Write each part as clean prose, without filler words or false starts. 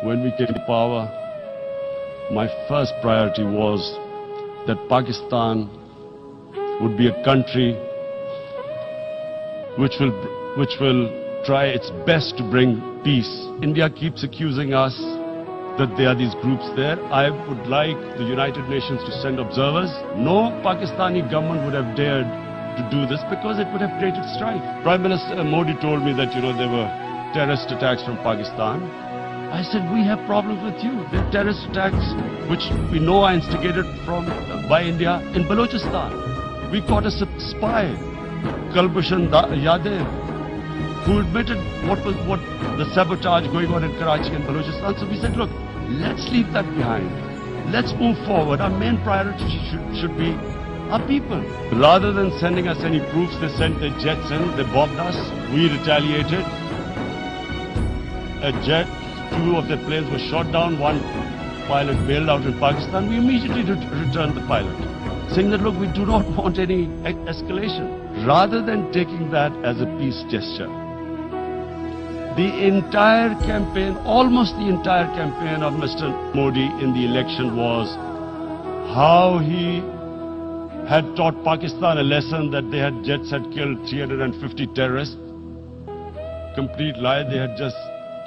When we came to power, my first priority was that Pakistan would be a country which will try its best to bring peace. India keeps accusing us that there are these groups there. I would like the United Nations to send observers. No Pakistani government would have dared to do this because it would have created strife. Prime Minister Modi told me that, there were terrorist attacks from Pakistan. I said, we have problems with you. There are terrorist attacks which we know are instigated by India in Balochistan. We caught a spy, Kulbhushan Yadav, who admitted what the sabotage going on in Karachi and Balochistan. So we said, look, let's leave that behind. Let's move forward. Our main priority should be our people. Rather than sending us any proofs, they sent their jets in, they bombed us, we retaliated. A jet, 2 of their planes were shot down, 1 pilot bailed out in Pakistan. We immediately returned the pilot, saying that, look, we do not want any escalation. Rather than taking that as a peace gesture, the entire campaign, almost the entire campaign of Mr. Modi in the election was how he had taught Pakistan a lesson that jets had killed 350 terrorists. Complete lie, they had just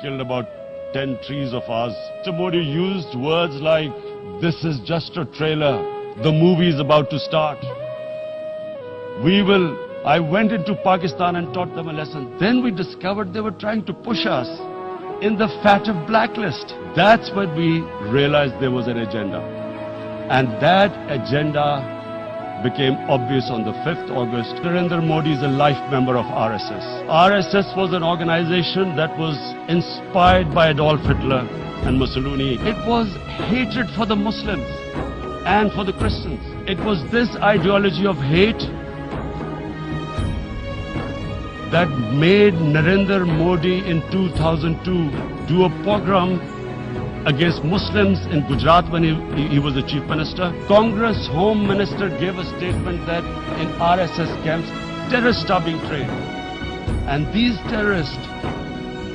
killed about 10 trees of ours. Mr. Modi used words like, this is just a trailer, the movie is about to start. I went into Pakistan and taught them a lesson. Then we discovered they were trying to push us in the FATF blacklist. That's when we realized there was an agenda. And that agenda became obvious on the 5th August. Narendra Modi is a life member of RSS. RSS was an organization that was inspired by Adolf Hitler and Mussolini. It was hatred for the Muslims and for the Christians. It was this ideology of hate that made Narendra Modi in 2002 do a pogrom against Muslims in Gujarat when he was the chief minister. Congress Home Minister gave a statement that in RSS camps, terrorists are being trained. And these terrorists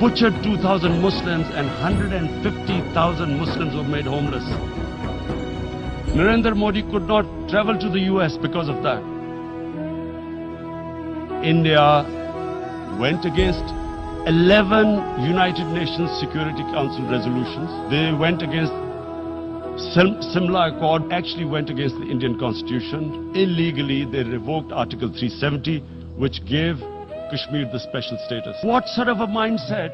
butchered 2,000 Muslims and 150,000 Muslims were made homeless. Narendra Modi could not travel to the US because of that. India went against 11 United Nations Security Council resolutions. They went against Simla Accord, actually went against the Indian Constitution. Illegally, they revoked Article 370, which gave Kashmir the special status. What sort of a mindset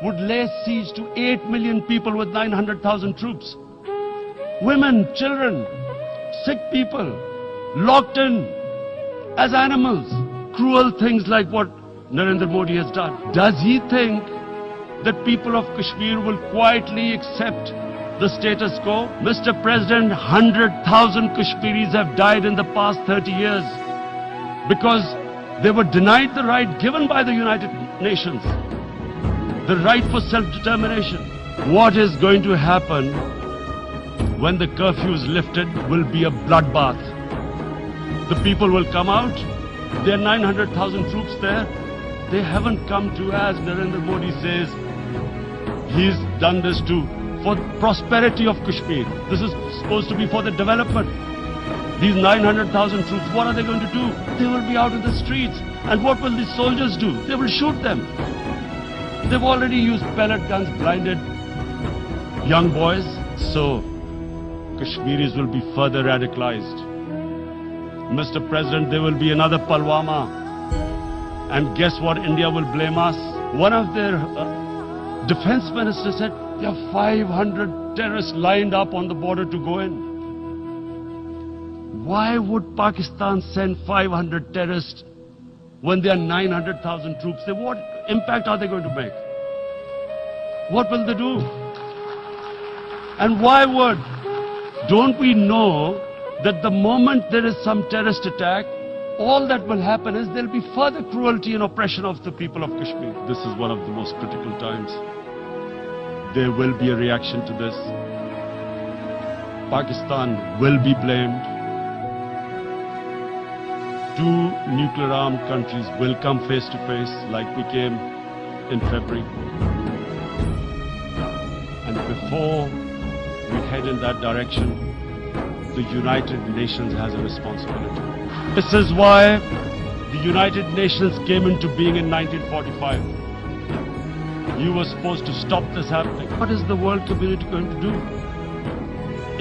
would lay siege to 8 million people with 900,000 troops? Women, children, sick people, locked in as animals. Cruel things like what Narendra Modi has done. Does he think that people of Kashmir will quietly accept the status quo? Mr. President, 100,000 Kashmiris have died in the past 30 years because they were denied the right given by the United Nations, the right for self-determination. What is going to happen when the curfew is lifted will be a bloodbath. The people will come out. There are 900,000 troops there. They haven't come to, as Narendra Modi says, he's done this for prosperity of Kashmir. This is supposed to be for the development. These 900,000 troops, what are they going to do? They will be out in the streets. And what will the soldiers do? They will shoot them. They've already used pellet guns, blinded young boys. So Kashmiris will be further radicalized. Mr. President, there will be another Pulwama. And guess what? India will blame us. One of their defense ministers said, there are 500 terrorists lined up on the border to go in. Why would Pakistan send 500 terrorists when there are 900,000 troops? What impact are they going to make? What will they do? And why would? Don't we know that the moment there is some terrorist attack, all that will happen is there will be further cruelty and oppression of the people of Kashmir. This is one of the most critical times. There will be a reaction to this. Pakistan will be blamed. 2 nuclear-armed countries will come face to face like we came in February. before we head in that direction, the United Nations has a responsibility. This is why the United Nations came into being in 1945. You were supposed to stop this happening. What is the world community going to do?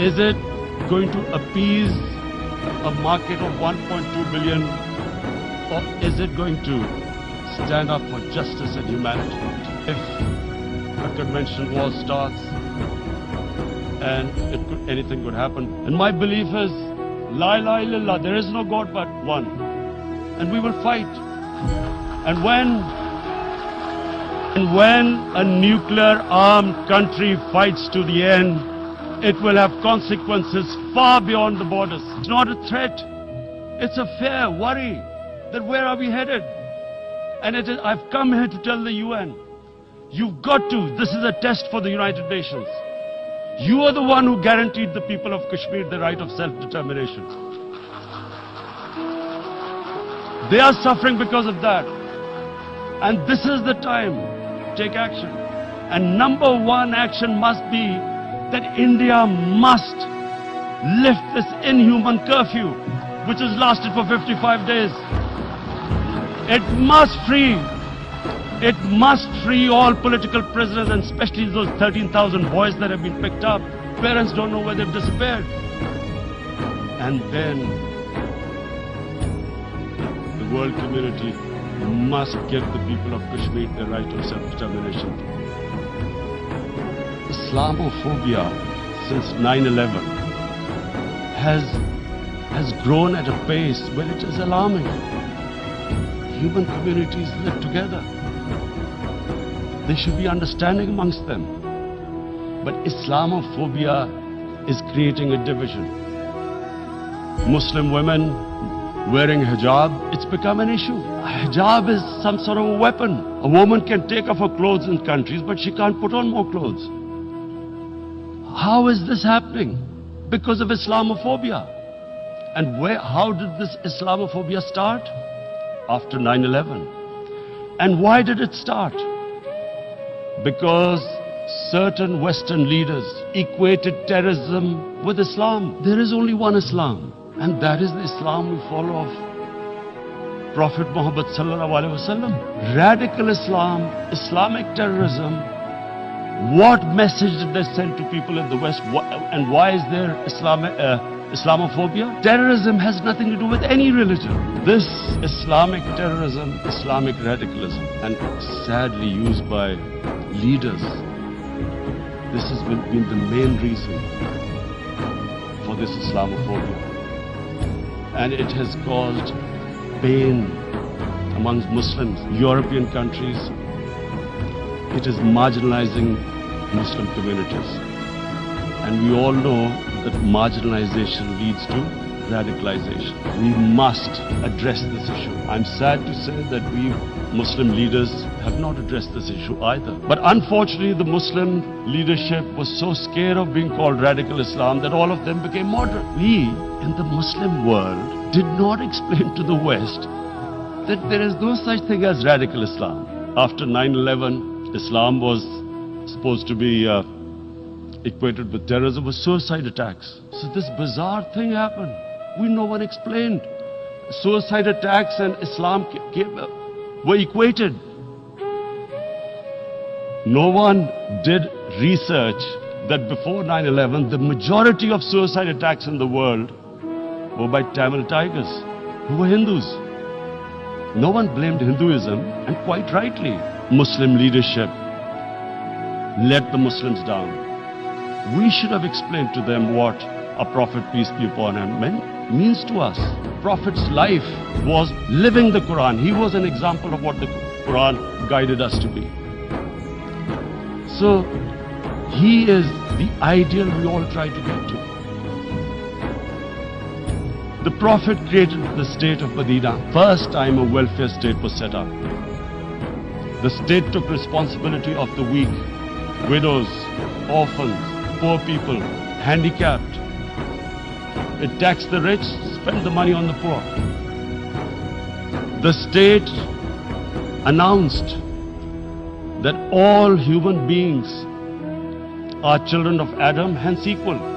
Is it going to appease a market of 1.2 billion, or is it going to stand up for justice and humanity? If a conventional war starts, and anything could happen. And my belief is, La ilaha illallah, there is no God but one. And we will fight. And when a nuclear armed country fights to the end, it will have consequences far beyond the borders. It's not a threat. It's a fair worry that where are we headed? And I've come here to tell the UN, you've got to, this is a test for the United Nations. You are the one who guaranteed the people of Kashmir the right of self-determination. They are suffering because of that. And this is the time to take action. And number one action must be that India must lift this inhuman curfew, which has lasted for 55 days. It must free all political prisoners, and especially those 13,000 boys that have been picked up. Parents don't know where they've disappeared. And then the world community must give the people of Kashmir the right of self-determination. Islamophobia since 9/11 has grown at a pace where it is alarming. Human communities live together. There should be understanding amongst them. But Islamophobia is creating a division. Muslim women wearing hijab, it's become an issue. Hijab is some sort of a weapon. A woman can take off her clothes in countries, but she can't put on more clothes. How is this happening? Because of Islamophobia. And how did this Islamophobia start? After 9/11. And why did it start? Because certain Western leaders equated terrorism with Islam. There is only one Islam, and that is the Islam we follow of Prophet Muhammad sallallahu alaihi wasallam. Radical Islam, Islamic terrorism, what message did they send to people in the West, and why is there Islamophobia? Terrorism has nothing to do with any religion. This Islamic terrorism, Islamic radicalism, and sadly used by leaders, this has been the main reason for this Islamophobia. And it has caused pain amongst Muslims. European countries, it is marginalizing Muslim communities. And we all know that marginalization leads to radicalization. We must address this issue. I'm sad to say that we Muslim leaders have not addressed this issue either. But unfortunately, the Muslim leadership was so scared of being called radical Islam that all of them became moderate. We in the Muslim world did not explain to the West that there is no such thing as radical Islam. After 9/11, Islam was supposed to be equated with terrorism, with suicide attacks. So this bizarre thing happened. No one explained. Suicide attacks and Islam were equated. No one did research that before 9/11, the majority of suicide attacks in the world were by Tamil Tigers, who were Hindus. No one blamed Hinduism, and quite rightly. Muslim leadership let the Muslims down. We should have explained to them what a prophet, peace be upon him, means to us. Prophet's life was living the Quran. He was an example of what the Quran guided us to be. So he is the ideal we all try to get to. The Prophet created the state of Medina. First time a welfare state was set up. The state took responsibility of the weak, widows, orphans, poor people, handicapped. It taxed the rich, spent the money on the poor. The state announced that all human beings are children of Adam, hence equal.